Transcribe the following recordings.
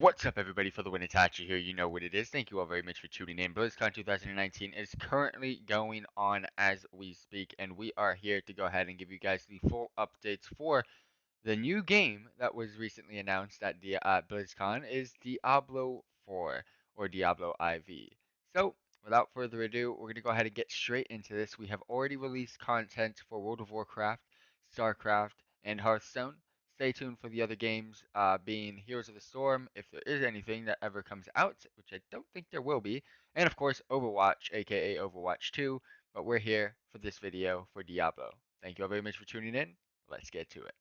What's up, everybody? FTWitachi here. You know what it is. Thank you all very much for tuning in. Blizzcon 2019 is currently going on as we speak, and we are here to go ahead and give you guys the full updates for the new game that was recently announced at BlizzCon is Diablo 4 or Diablo IV. So, without further ado, we're going to go ahead and get straight into this. We have already released content for World of Warcraft, StarCraft, and Hearthstone. Stay tuned for the other games, being Heroes of the Storm, if there is anything that ever comes out, which I don't think there will be, and of course Overwatch, aka Overwatch 2, but we're here for this video for Diablo. Thank you all very much for tuning in. Let's get to it.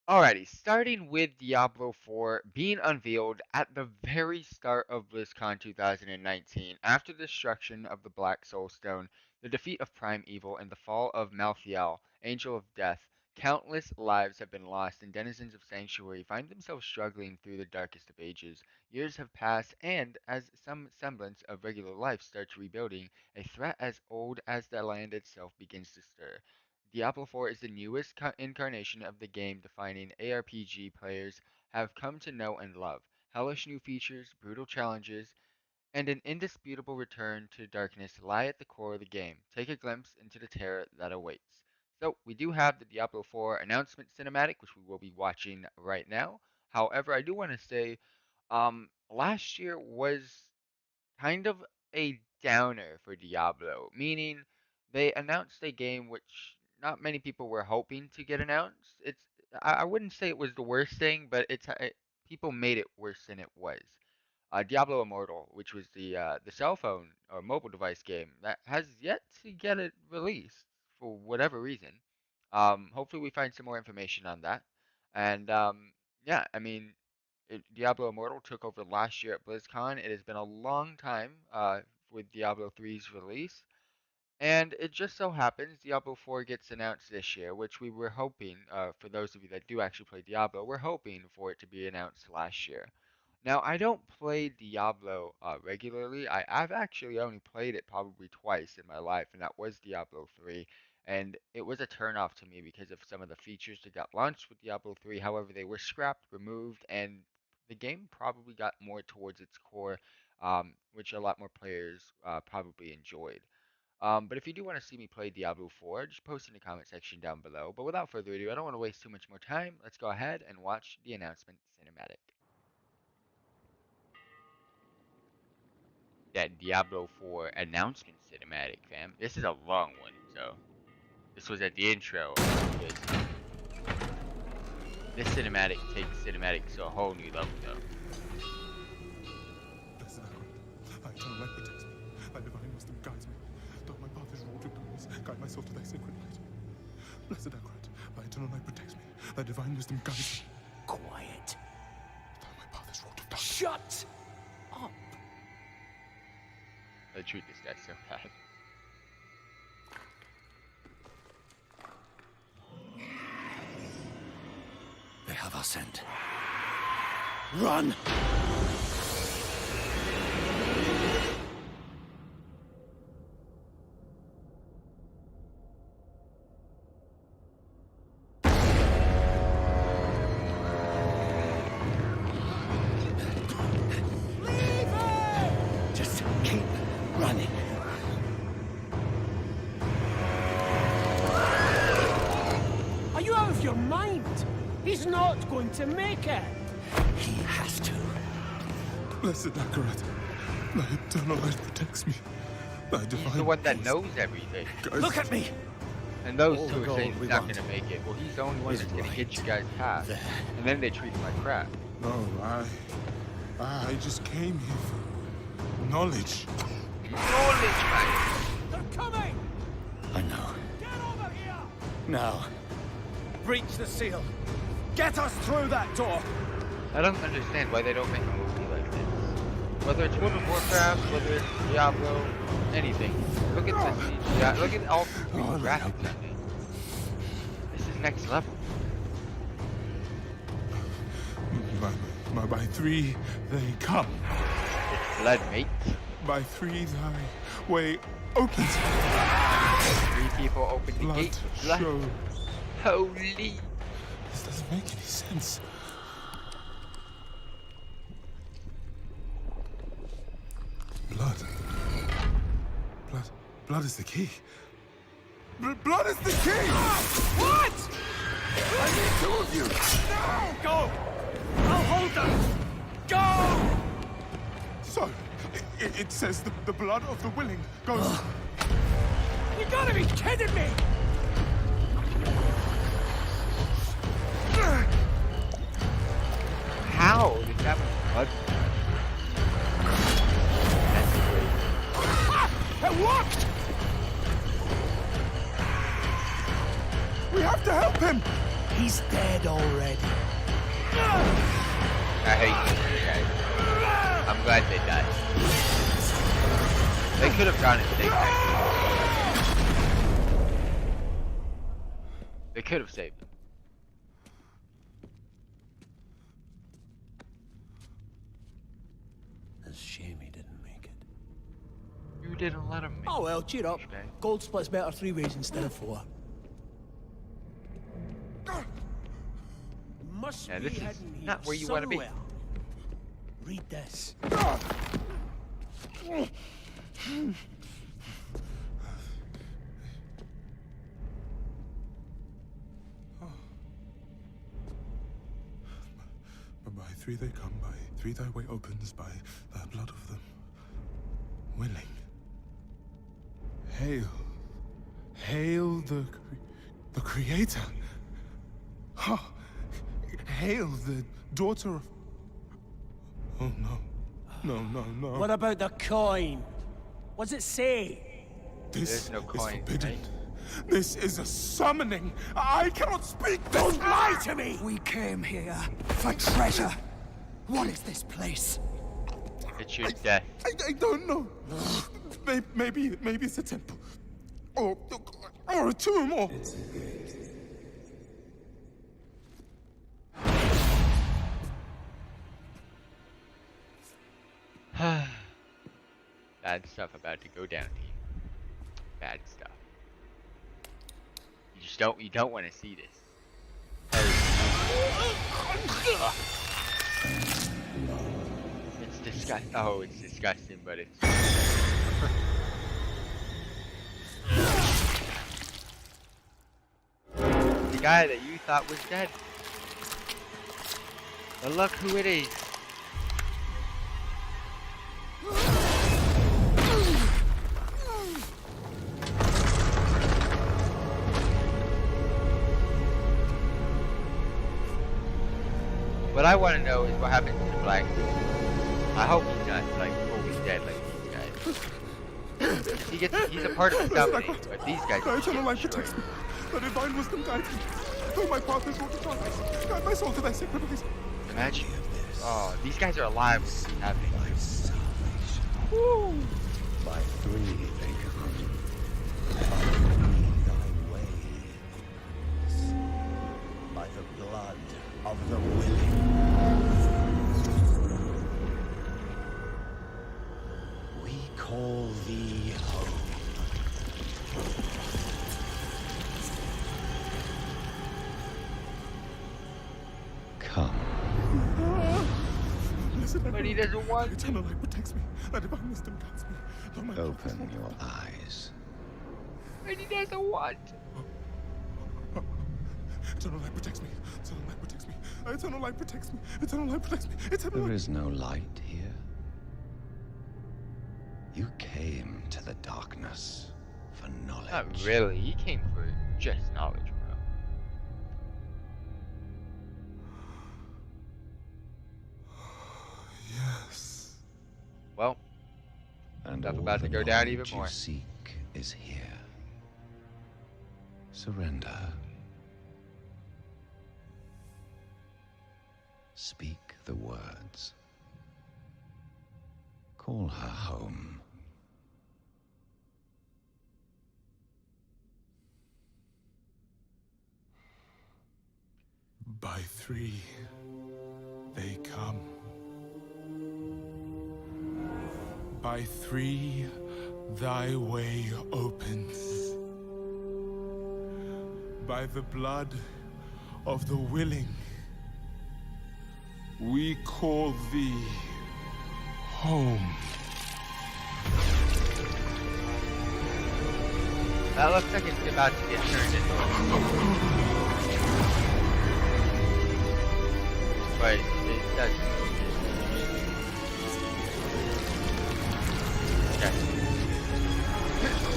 Alrighty, starting with Diablo 4 being unveiled at the very start of BlizzCon 2019, after the destruction of the Black Soul Stone, the defeat of Prime Evil, and the fall of Malthael, Angel of Death, countless lives have been lost, and denizens of Sanctuary find themselves struggling through the darkest of ages. Years have passed, and as some semblance of regular life starts rebuilding, a threat as old as the land itself begins to stir. Diablo 4 is the newest incarnation of the game defining ARPG players have come to know and love. Hellish new features, brutal challenges, and an indisputable return to darkness lie at the core of the game. Take a glimpse into the terror that awaits. So, we do have the Diablo 4 announcement cinematic, which we will be watching right now. However, I do want to say, last year was kind of a downer for Diablo, meaning they announced a game which not many people were hoping to get announced. I wouldn't say it was the worst thing, but people made it worse than it was. Diablo Immortal, which was the cell phone or mobile device game that has yet to get it released for whatever reason. Hopefully we find some more information on that. And yeah, I mean, Diablo Immortal took over last year at BlizzCon. It has been a long time with Diablo 3's release, and it just so happens Diablo 4 gets announced this year, which we were hoping, for those of you that do actually play Diablo, we're hoping for it to be announced last year. Now, I don't play Diablo regularly. I've actually only played it probably twice in my life, and that was Diablo 3. And it was a turnoff to me because of some of the features that got launched with Diablo 3. However, they were scrapped, removed, and the game probably got more towards its core, which a lot more players probably enjoyed. But if you do want to see me play Diablo 4, just post in the comment section down below. But without further ado, I don't want to waste too much more time. Let's go ahead and watch the announcement cinematic. That Diablo 4 announcement cinematic, fam. This is a long one, so this was at the intro. This cinematic takes cinematics to a whole new level, though. Blessed Ackroyd, thy eternal light protects me, thy divine wisdom guides me. Though my path is wrought with darkness, guide my soul to thy sacred light. Blessed Ackroyd, thy eternal light protects me, thy divine wisdom guides me. Quiet. Though my path is wrought with darkness. Shut up. I treat this guy so bad. They have our scent. Run! Just keep running. Are you out of your mind? He's not going to make it. He has to. Blessed Ackroyd, thy eternal light protects me, thy divine He's the one that wisdom knows everything. guides Look at me! And those All two the are gold saying we he's not want gonna make it. Well, he's the only one is that's gonna get right you guys past. there. And then they treat him like crap. No, I just came here for knowledge. Knowledge, man. They're coming! I know. Get over here! Now. Breach the seal. Get us through that door! I don't understand why they don't make a movie like this. Whether it's World of Warcraft, whether it's Diablo, anything. Look at this. Yeah, look at all the graphics in it. This is next level. By three they come. It's blood, mate. By three thy way opens. 3 people open the Blood gate. Blood. shows. Holy. This doesn't make any sense. Blood. Blood is the key. Blood is the key! What? I need two of you! Now! Go! I'll hold them! Go! So, it says the blood of the willing goes... You gotta be kidding me! How did that blood? That's great. It worked! We have to help him! He's dead already. I hate these guys. I'm glad they died. They could have gone and saved him. They could have saved him. It's a shame he didn't make it. You didn't let him make Oh well, cheer up. Okay. Gold splits better 3 ways instead of 4. Must Yeah, be this is hidden here not where you wanna be. somewhere. Read this. By 3 they come, by 3 thy way opens, by the blood of them willing. Hail. Hail the Creator. Ha! Hail the daughter of... Oh no. No. What about the coin? What's it say? This There's no is coin, forbidden. right? This is a summoning. I cannot speak this. Don't lie to me! We came here for treasure. What is this place? It's your death. I don't know. Maybe it's a temple. Or a tomb, or... Bad stuff about to go down, team. Bad stuff. You don't want to see this. It's disgusting. Oh, it's disgusting, but it's... The guy that you thought was dead. But look who it is. What I want to know is what happens to the black dude. I hope he's not like fully dead like these guys. He's a part of the summoning, but these guys The are eternal light destroyed. protects me. The divine wisdom guides me. Though my path is wrought to darkness, guide my soul to thy sacred ways. Imagine. Oh, these guys are alive when this is happening. By 3 they come. By 3 thy ways. By the blood of the willing. We call thee home. Come. But he doesn't want The eternal light protects me. Thy divine wisdom guides me. Though my path is Open wrought to your darkness. eyes. and he doesn't want. Eternal light protects me. Eternal light protects me. Eternal light protects me. Eternal light protects me. Eternal There light... is no light here. You came to the darkness for knowledge. Not really. He came for just knowledge, bro. Yes. Well, And stuff all about to the go down even knowledge more. you seek is here. Surrender. Speak the words. Call her home. By 3 they come. By 3 thy way opens. By the blood of the willing, we call thee home. That looks like it's about to get turned into a sword. But it does. Okay.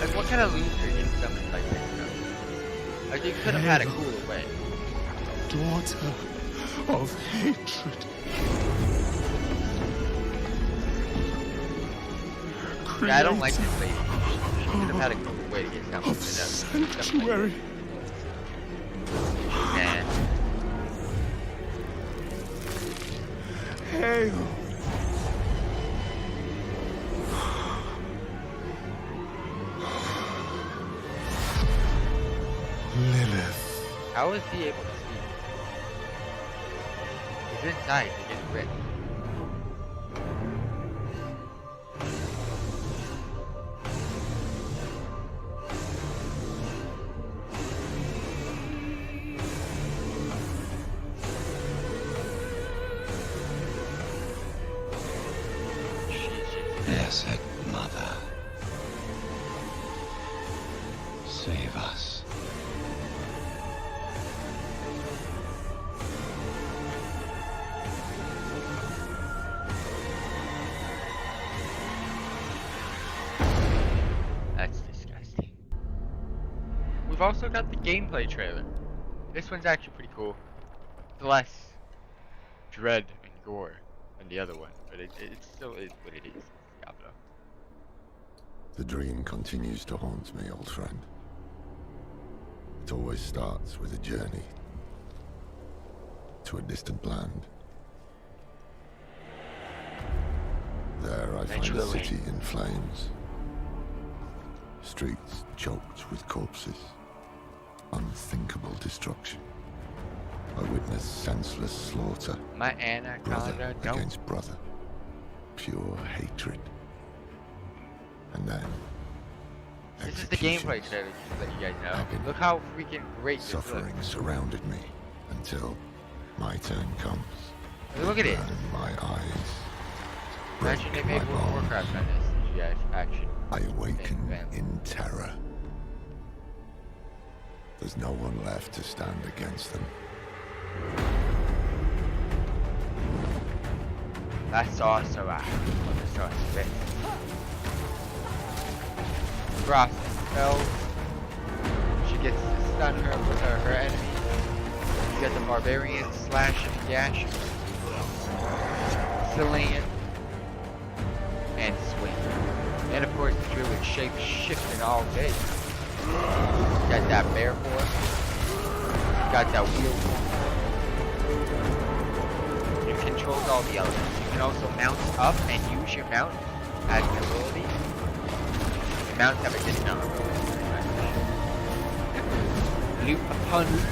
Like, what kind of loser gets summoned like this, though? Like, you could have had a cooler way. Daughter of hatred. Yeah, I don't like this lady. She could have had a cooler way to get summoned. Of sanctuary. Nah. Hail. Lilith. How is he able to speak? He's inside, he gets ripped. Blessed Mother, save us. That's disgusting. We've also got the gameplay trailer. This one's actually pretty cool. It's less dread and gore than the other one, but it still is what it is. It's Diablo. The dream continues to haunt me, old friend. It always starts with a journey to a distant land. There I find a city in flames. Streets choked with corpses. Unthinkable destruction. I witness senseless slaughter. My anaconda Brother don't. against brother. Pure hatred. And then This is the gameplay executions. trailer, just to let you guys know. Agony. Look how freaking great this Suffering looks. surrounded me until my turn comes. Look at it. Burn my eyes. Break Imagine they my made World of bones. Warcraft on this, you guys. Action. I awaken Bam. in terror. There's no one left to stand against them. That's also so spit. Frost spells. She gets to stun her enemy. You got the barbarian slash and dash. Cillian. And swing. And of course the druid shape shifting all day. Got that bear form. Got that wheel form. It controls all the elements. You can also mount up and use your mount as an ability. The mounts have a dismount ability. Loop upon loop.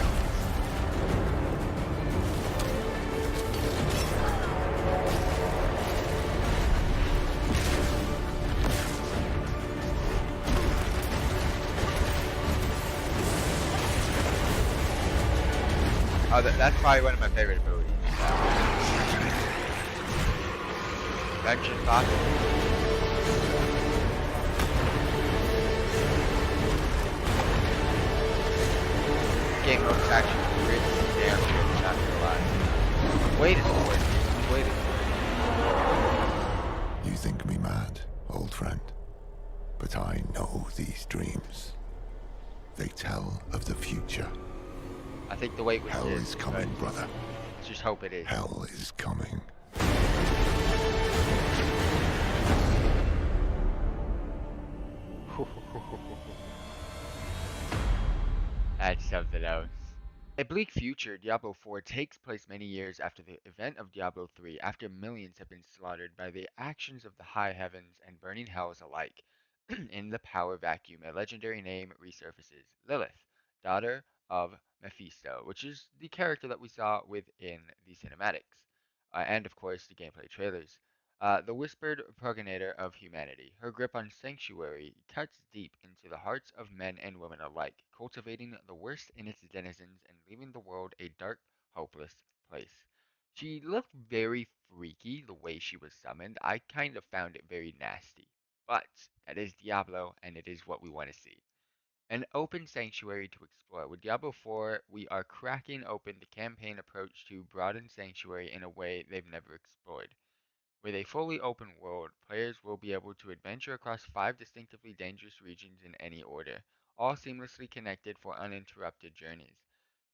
Oh, that's probably one of my favorite abilities. Vengeance Box. Game looks actually really damn good, not gonna lie. Waited for it. Waited for You think me mad, old friend, but I know these dreams. They tell of the future. it. I think the wait was Hell good, is coming, but brother. let's just hope it is. Hell is coming. That's something else. A bleak future, Diablo 4 takes place many years after the event of Diablo 3, after millions have been slaughtered by the actions of the high heavens and burning hells alike. In the power vacuum, a legendary name resurfaces, Lilith, daughter of Mephisto, which is the character that we saw within the cinematics, and of course the gameplay trailers. The whispered progenitor of humanity, her grip on sanctuary cuts deep into the hearts of men and women alike, cultivating the worst in its denizens and leaving the world a dark, hopeless place. She looked very freaky the way she was summoned. I kind of found it very nasty. But that is Diablo, and it is what we want to see. An open sanctuary to explore. With Diablo 4, we are cracking open the campaign approach to broaden Sanctuary in a way they've never explored. With a fully open world, players will be able to adventure across 5 distinctively dangerous regions in any order, all seamlessly connected for uninterrupted journeys.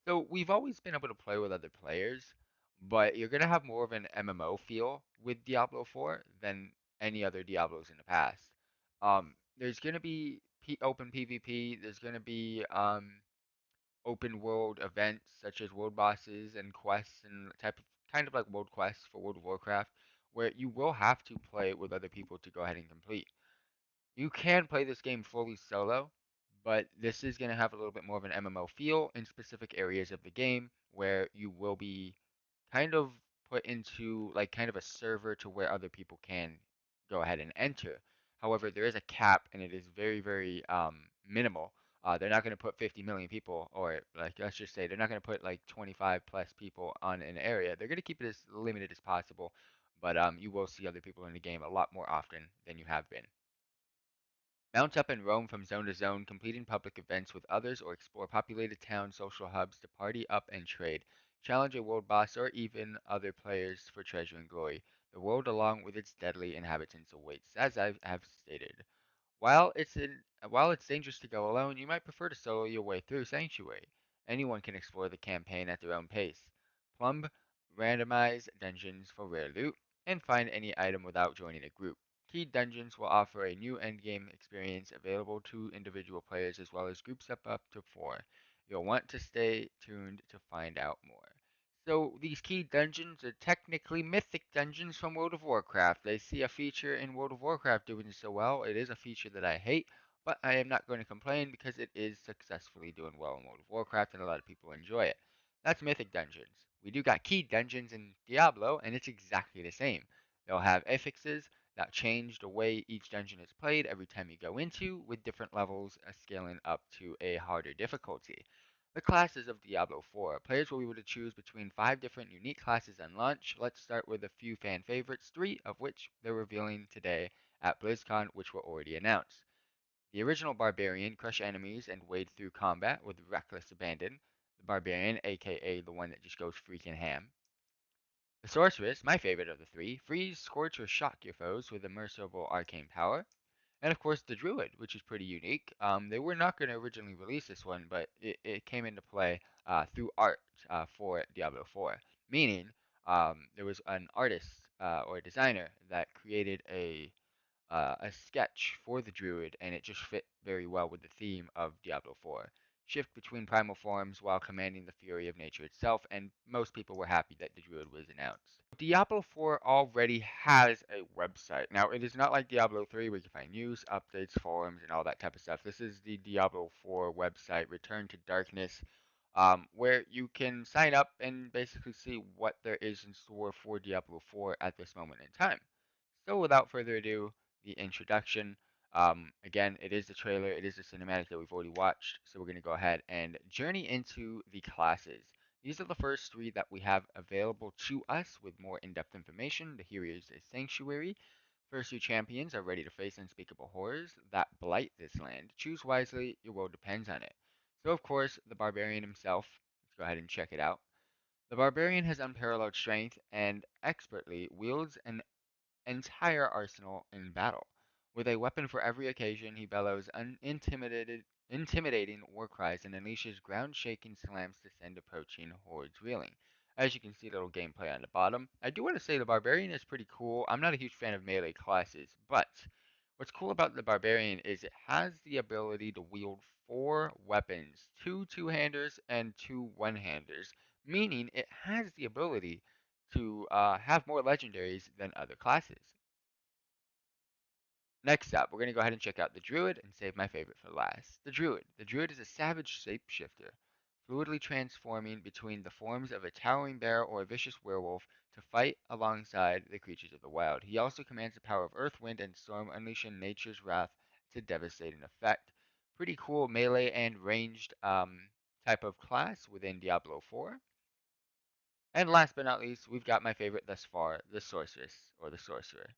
So we've always been able to play with other players, but you're going to have more of an MMO feel with Diablo 4 than any other Diablos in the past. There's going to be open PvP, there's going to be open world events such as world bosses and quests and type of kind of like world quests for World of Warcraft, where you will have to play with other people to go ahead and complete. You can play this game fully solo, but this is going to have a little bit more of an MMO feel in specific areas of the game where you will be kind of put into like kind of a server to where other people can go ahead and enter. However, there is a cap and it is very, very minimal. They're not going to put 50 million people, or like let's just say they're not going to put like 25 plus people on an area. They're going to keep it as limited as possible, but you will see other people in the game a lot more often than you have been. Mount up and roam from zone to zone, completing public events with others or explore populated town social hubs to party up and trade. Challenge a world boss or even other players for treasure and glory. The world along with its deadly inhabitants awaits, as I have stated. While it's dangerous to go alone, you might prefer to solo your way through Sanctuary. Anyone can explore the campaign at their own pace. Plumb randomized dungeons for rare loot, and find any item without joining a group. Key dungeons will offer a new endgame experience available to individual players as well as groups up to 4. You'll want to stay tuned to find out more. So these key dungeons are technically mythic dungeons from World of Warcraft. They see a feature in World of Warcraft doing so well. It is a feature that I hate, but I am not going to complain because it is successfully doing well in World of Warcraft and a lot of people enjoy it. That's mythic dungeons. We do got key dungeons in Diablo, and it's exactly the same. They'll have affixes that change the way each dungeon is played every time you go into, with different levels scaling up to a harder difficulty. The classes of Diablo 4. Players will be able to choose between 5 different unique classes on launch. Let's start with a few fan favorites, 3 of which they're revealing today at Blizzcon, which were already announced. The original Barbarian, crush enemies and wade through combat with reckless abandon. The Barbarian, aka the one that just goes freaking ham. The Sorceress, my favorite of the 3, freeze, scorch, or shock your foes with a merciful arcane power. And of course, the Druid, which is pretty unique. They were not going to originally release this one, but it came into play through art for Diablo 4. Meaning, there was an artist or a designer that created a sketch for the druid, and it just fit very well with the theme of Diablo 4. Shift between primal forms while commanding the fury of nature itself, and most people were happy that the druid was announced. Diablo 4 already has a website. Now, it is not like Diablo 3 where you can find news, updates, forums, and all that type of stuff. This is the Diablo 4 website, Return to Darkness, where you can sign up and basically see what there is in store for Diablo 4 at this moment in time. So, without further ado, the introduction. Again, it is the trailer, it is the cinematic that we've already watched, so we're going to go ahead and journey into the classes. These are the first 3 that we have available to us with more in-depth information. The hero is a sanctuary. First 2 champions are ready to face unspeakable horrors that blight this land. Choose wisely, your world depends on it. So, of course, the barbarian himself. Let's go ahead and check it out. The barbarian has unparalleled strength and expertly wields an entire arsenal in battle. With a weapon for every occasion, he bellows intimidating war cries and unleashes ground-shaking slams to send approaching hordes reeling. As you can see, little gameplay on the bottom. I do want to say the Barbarian is pretty cool. I'm not a huge fan of melee classes, but what's cool about the Barbarian is it has the ability to wield 4 weapons, 2 two-handers and 2 one-handers, meaning it has the ability to have more legendaries than other classes. Next up, we're going to go ahead and check out the Druid and save my favorite for last. The Druid. The Druid is a savage shapeshifter, fluidly transforming between the forms of a towering bear or a vicious werewolf to fight alongside the creatures of the wild. He also commands the power of earth, wind, and storm, unleashing nature's wrath to devastating effect. Pretty cool melee and ranged type of class within Diablo 4. And last but not least, we've got my favorite thus far, the Sorceress or the Sorcerer.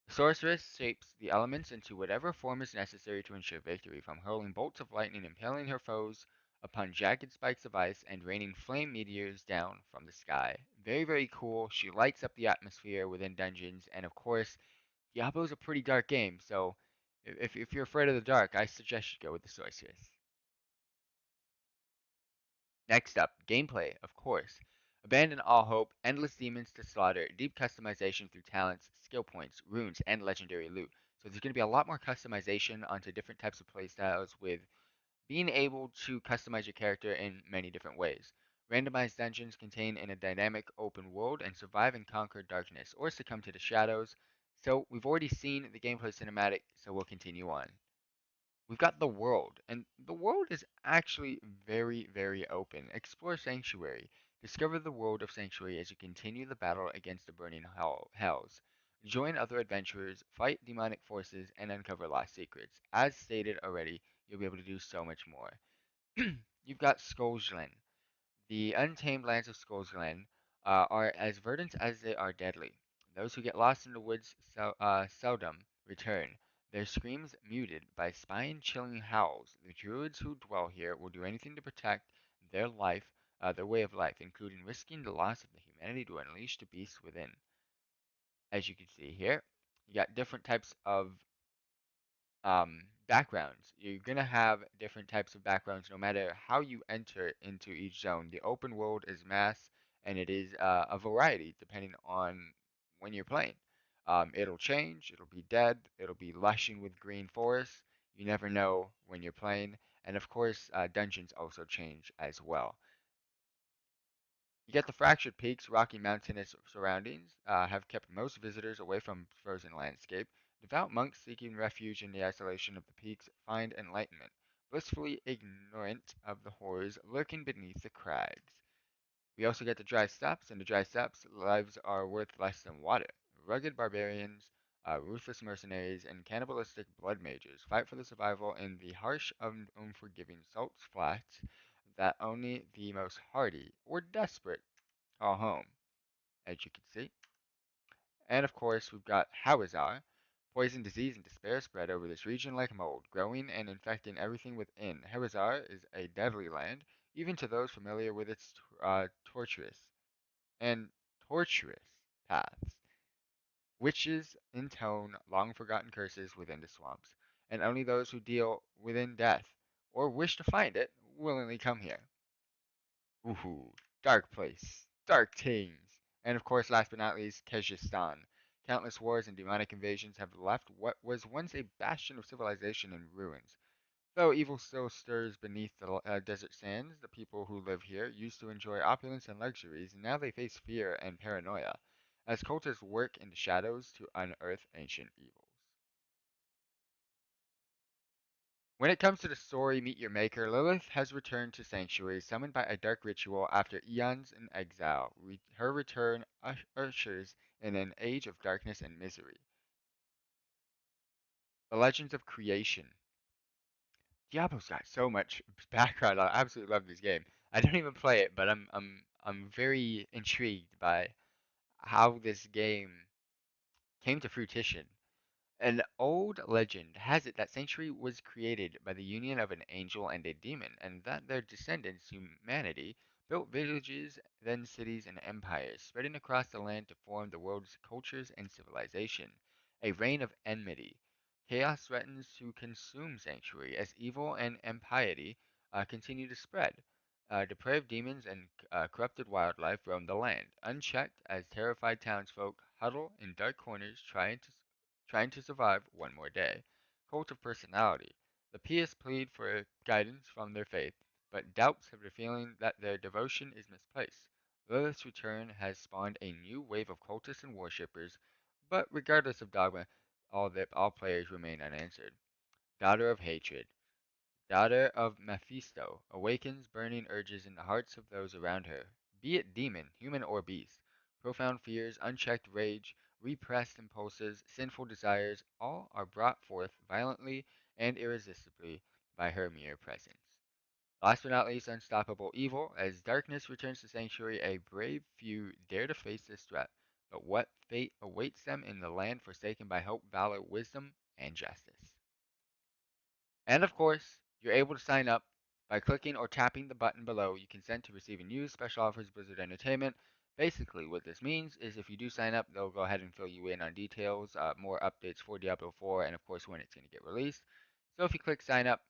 Sorceress shapes the elements into whatever form is necessary to ensure victory, from hurling bolts of lightning impaling her foes upon jagged spikes of ice and raining flame meteors down from the sky. Very, very cool. She lights up the atmosphere within dungeons, and of course, Diablo's a pretty dark game, so if you're afraid of the dark, I suggest you go with the Sorceress. Next up, gameplay, of course. Abandon all hope, endless demons to slaughter, deep customization through talents, skill points, runes, and legendary loot. So there's going to be a lot more customization onto different types of playstyles with being able to customize your character in many different ways. Randomized dungeons contain in a dynamic open world and survive and conquer darkness or succumb to the shadows. So we've already seen the gameplay cinematic, so we'll continue on. We've got the world, and the world is actually very, very open. Explore Sanctuary. Discover the world of Sanctuary as you continue the battle against the burning hells. Join other adventurers, fight demonic forces, and uncover lost secrets. As stated already, you'll be able to do so much more. You've got Skullsland. The untamed lands of Skullsland are as verdant as they are deadly. Those who get lost in the woods seldom return, their screams muted by spine-chilling howls. The druids who dwell here will do anything to protect their life, their way of life, including risking the loss of the humanity to unleash the beasts within. As you can see here, you got different types of backgrounds. You're gonna have different types of backgrounds no matter how you enter into each zone. The open world is mass, and it is a variety depending on when you're playing. It'll change. It'll be dead. It'll be lushing with green forests. You never know when you're playing, and of course, dungeons also change as well. You get the fractured peaks, rocky mountainous surroundings have kept most visitors away from frozen landscape. Devout monks seeking refuge in the isolation of the peaks find enlightenment, blissfully ignorant of the horrors lurking beneath the crags. We also get the dry steppes. In the dry steppes, lives are worth less than water. Rugged barbarians, ruthless mercenaries, and cannibalistic blood mages fight for the survival in the harsh, unforgiving salt flats that only the most hardy or desperate call home, as you can see. And of course, we've got Hawazar. Poison, disease, and despair spread over this region like mold, growing and infecting everything within. Hawazar is a deadly land, even to those familiar with its torturous and tortuous paths. Witches intone long forgotten curses within the swamps, and only those who deal within death or wish to find it willingly come here. Ooh, dark place, dark things. And of course, last but not least, Kyrgyzstan. Countless wars and demonic invasions have left what was once a bastion of civilization in ruins. Though evil still stirs beneath the desert sands, the people who live here used to enjoy opulence and luxuries, and now they face fear and paranoia, as cultists work in the shadows to unearth ancient evils. When it comes to the story Meet Your Maker, Lilith has returned to Sanctuary, summoned by a dark ritual after eons in exile. Her return ushers in an age of darkness and misery. The Legends of Creation. Diablo's got so much background. I absolutely love this game. I don't even play it, but I'm very intrigued by how this game came to fruition. An old legend has it that Sanctuary was created by the union of an angel and a demon, and that their descendants, humanity, built villages, then cities and empires, spreading across the land to form the world's cultures and civilization. A reign of enmity. Chaos threatens to consume Sanctuary as evil and impiety continue to spread. Depraved demons and corrupted wildlife roam the land, unchecked as terrified townsfolk huddle in dark corners trying to survive one more day. Cult of personality. The pious plead for guidance from their faith, but doubts have the feeling that their devotion is misplaced. Lilith's return has spawned a new wave of cultists and worshippers, but regardless of dogma, all players remain unanswered. Daughter of Hatred. Daughter of Mephisto awakens burning urges in the hearts of those around her, be it demon, human, or beast. Profound fears, unchecked rage, repressed impulses, sinful desires, all are brought forth violently and irresistibly by her mere presence. Last but not least, unstoppable evil. As darkness returns to Sanctuary, a brave few dare to face this threat. but what fate awaits them in the land forsaken by hope, valor, wisdom, and justice. And of course, you're able to sign up by clicking or tapping the button below. You consent to receiving news, special offers, Blizzard Entertainment. Basically, what this means is if you do sign up, they'll go ahead and fill you in on details, more updates for Diablo 4, and of course when it's going to get released. So if you click sign up,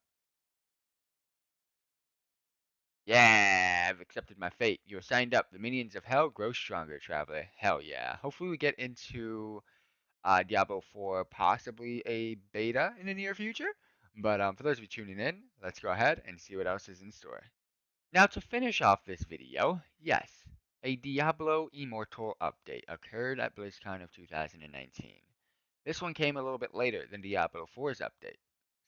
yeah, I've accepted my fate. You're signed up. The minions of hell grow stronger, traveler. Hell yeah. Hopefully we get into Diablo 4, possibly a beta in the near future. But for those of you tuning in, let's go ahead and see what else is in store. Now to finish off this video, yes, a Diablo Immortal update occurred at BlizzCon of 2019. This one came a little bit later than Diablo 4's update.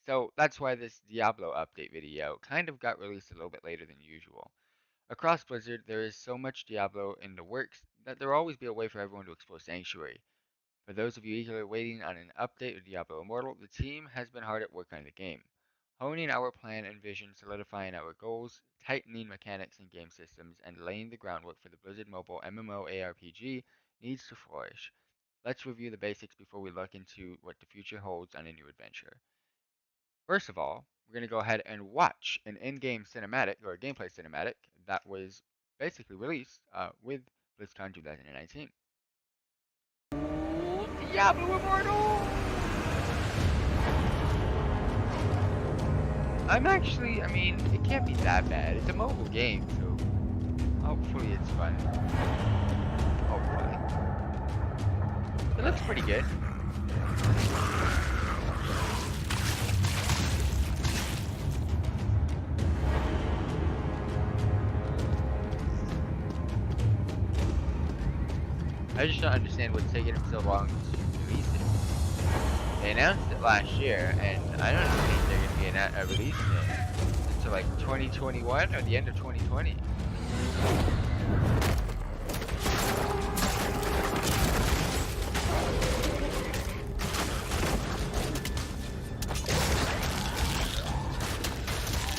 So that's why this Diablo update video kind of got released a little bit later than usual. Across Blizzard, there is so much Diablo in the works that there will always be a way for everyone to explore Sanctuary. For those of you eagerly waiting on an update of Diablo Immortal, the team has been hard at work on the game, honing our plan and vision, solidifying our goals, tightening mechanics and game systems, and laying the groundwork for the Blizzard Mobile MMO ARPG needs to flourish. Let's review the basics before we look into what the future holds on a new adventure. First of all, we're going to go ahead and watch an in-game cinematic, or a gameplay cinematic, that was basically released with BlizzCon 2019. Diablo Immortal! I mean, it can't be that bad. It's a mobile game, so hopefully it's fun. Hopefully. It looks pretty good. I just don't understand what's taking them so long to release it. They announced it last year, and I don't think they're going to be releasing it until like 2021 or the end of 2020.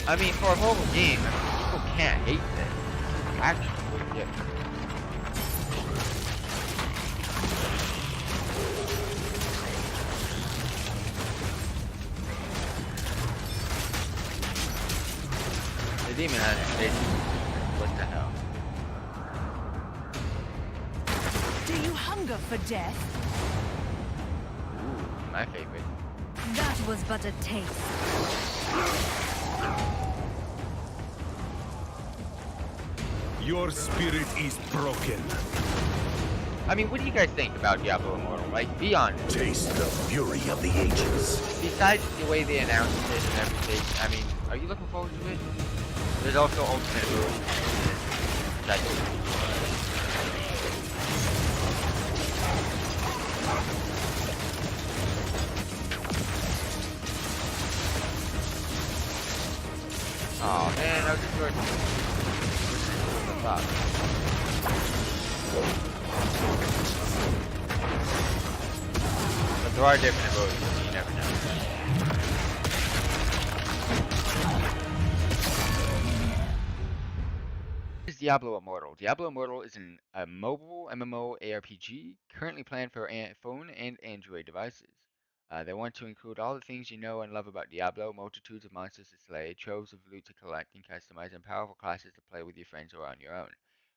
I mean, for a mobile game, people can't hate this. It's actually really good. The Demon Hunter, basically. What the hell? Do you hunger for death? Ooh, my favorite. That was but a taste. Your spirit is broken. I mean, what do you guys think about Diablo Immortal? Like, be honest. Taste the fury of the ages. Besides the way they announced it and everything, I mean, are you looking forward to it? There's also Ultimate Rules, which I think. Oh man, I was just going to the top. But there are different abilities, so you never know. What is Diablo Immortal? Diablo Immortal is a mobile MMO ARPG currently planned for phone and Android devices. They want to include all the things you know and love about Diablo, multitudes of monsters to slay, troves of loot to collect and customize, and powerful classes to play with your friends or on your own.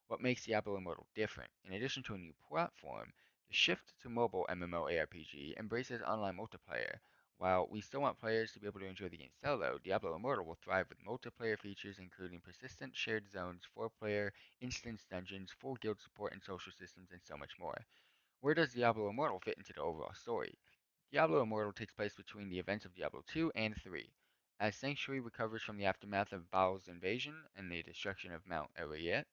What makes Diablo Immortal different? In addition to a new platform, the shift to mobile MMO ARPG embraces online multiplayer. While we still want players to be able to enjoy the game solo, Diablo Immortal will thrive with multiplayer features including persistent shared zones, 4-player instance dungeons, full guild support and social systems, and so much more. Where does Diablo Immortal fit into the overall story? Diablo Immortal takes place between the events of Diablo 2 and 3. As Sanctuary recovers from the aftermath of Baal's invasion and the destruction of Mount Arayet,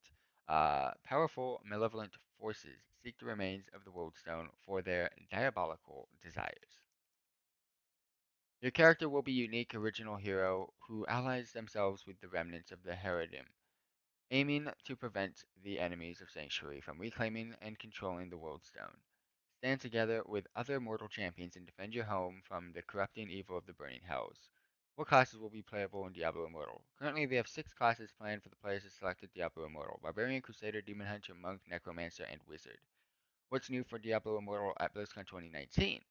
powerful, malevolent forces seek the remains of the World Stone for their diabolical desires. Your character will be a unique original hero who allies themselves with the remnants of the Heredim, aiming to prevent the enemies of Sanctuary from reclaiming and controlling the World Stone. Stand together with other mortal champions and defend your home from the corrupting evil of the burning hells. What classes will be playable in Diablo Immortal? Currently, they have 6 classes planned for the players to select at Diablo Immortal: Barbarian, Crusader, Demon Hunter, Monk, Necromancer, and Wizard. What's new for Diablo Immortal at BlizzCon 2019?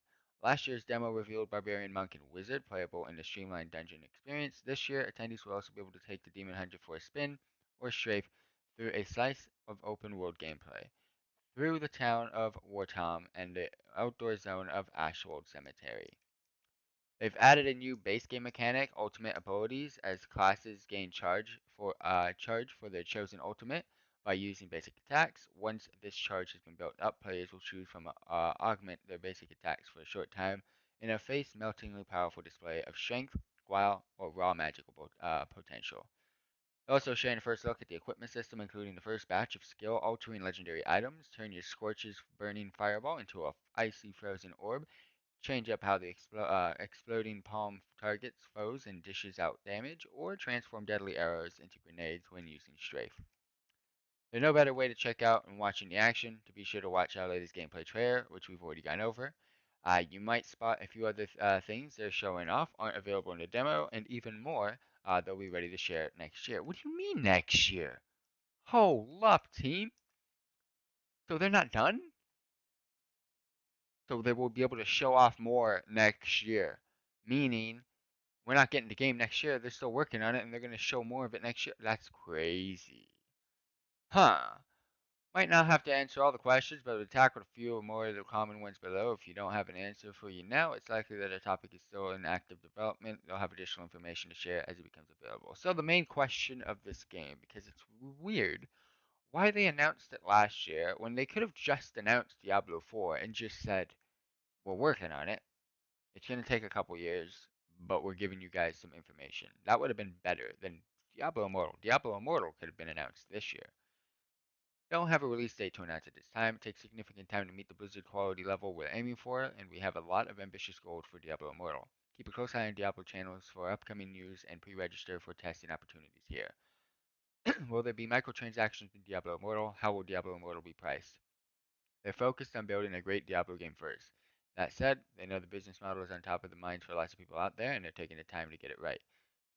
Last year's demo revealed Barbarian Monk and Wizard playable in the streamlined dungeon experience. This year, attendees will also be able to take the Demon Hunter for a spin or strafe through a slice of open world gameplay, through the town of Wartom and the outdoor zone of Ashwold Cemetery. They've added a new base game mechanic, ultimate abilities, as classes gain charge for their chosen ultimate by using basic attacks. Once this charge has been built up, players will choose from augment their basic attacks for a short time in a face-meltingly powerful display of strength, guile, or raw magical potential. Also sharing a first look at the equipment system, including the first batch of skill-altering legendary items. Turn your Scorch's burning fireball into a icy frozen orb. Change up how the exploding palm targets foes and dishes out damage, or transform deadly arrows into grenades when using strafe. There's no better way to check out and watching the action. To be sure to watch our latest gameplay trailer, which we've already gone over. You might spot a few other things they're showing off aren't available in the demo, and even more they'll be ready to share next year. What do you mean next year? Hold up, team. So they're not done? So they will be able to show off more next year. Meaning, we're not getting the game next year. They're still working on it, and they're going to show more of it next year. That's crazy. Huh. Might not have to answer all the questions, but we'll tackle a few or more of the common ones below. If you don't have an answer for you now, it's likely that a topic is still in active development. They'll have additional information to share as it becomes available. So the main question of this game, because it's weird, why they announced it last year when they could have just announced Diablo 4 and just said, we're working on it. It's going to take a couple years, but we're giving you guys some information. That would have been better than Diablo Immortal. Diablo Immortal could have been announced this year. Don't have a release date to announce at this time. It takes significant time to meet the Blizzard quality level we're aiming for, and we have a lot of ambitious goals for Diablo Immortal. Keep a close eye on Diablo channels for upcoming news and pre-register for testing opportunities here. Will there be microtransactions in Diablo Immortal? How will Diablo Immortal be priced? They're focused on building a great Diablo game first. That said, they know the business model is on top of the minds for lots of people out there, and they're taking the time to get it right.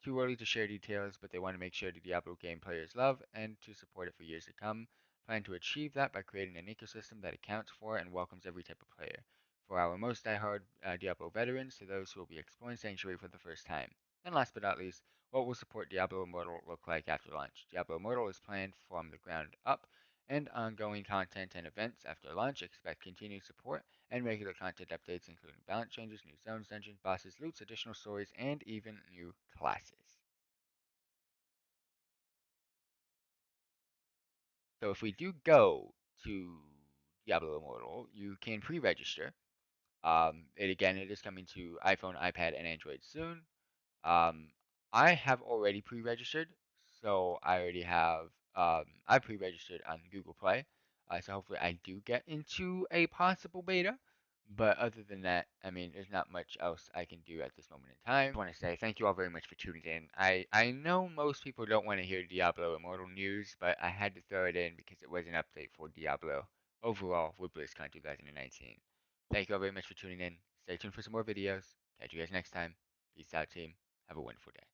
Too early to share details, but they want to make sure the Diablo game players love and to support it for years to come. Plan to achieve that by creating an ecosystem that accounts for and welcomes every type of player. For our most diehard Diablo veterans to those who will be exploring Sanctuary for the first time. And last but not least, what will support Diablo Immortal look like after launch? Diablo Immortal is planned from the ground up and ongoing content and events after launch. Expect continued support and regular content updates, including balance changes, new zones, dungeons, bosses, loots, additional stories, and even new classes. So if we do go to Diablo Immortal, you can pre-register. It is coming to iPhone, iPad, and Android soon. Um, I have already pre-registered, so I already have. I pre-registered on Google Play, so hopefully I do get into a possible beta. But other than that, I mean, there's not much else I can do at this moment in time. I want to say thank you all very much for tuning in. I know most people don't want to hear Diablo Immortal news, but I had to throw it in because it was an update for Diablo overall with BlizzCon 2019. Thank you all very much for tuning in. Stay tuned for some more videos. Catch you guys next time. Peace out, team. Have a wonderful day.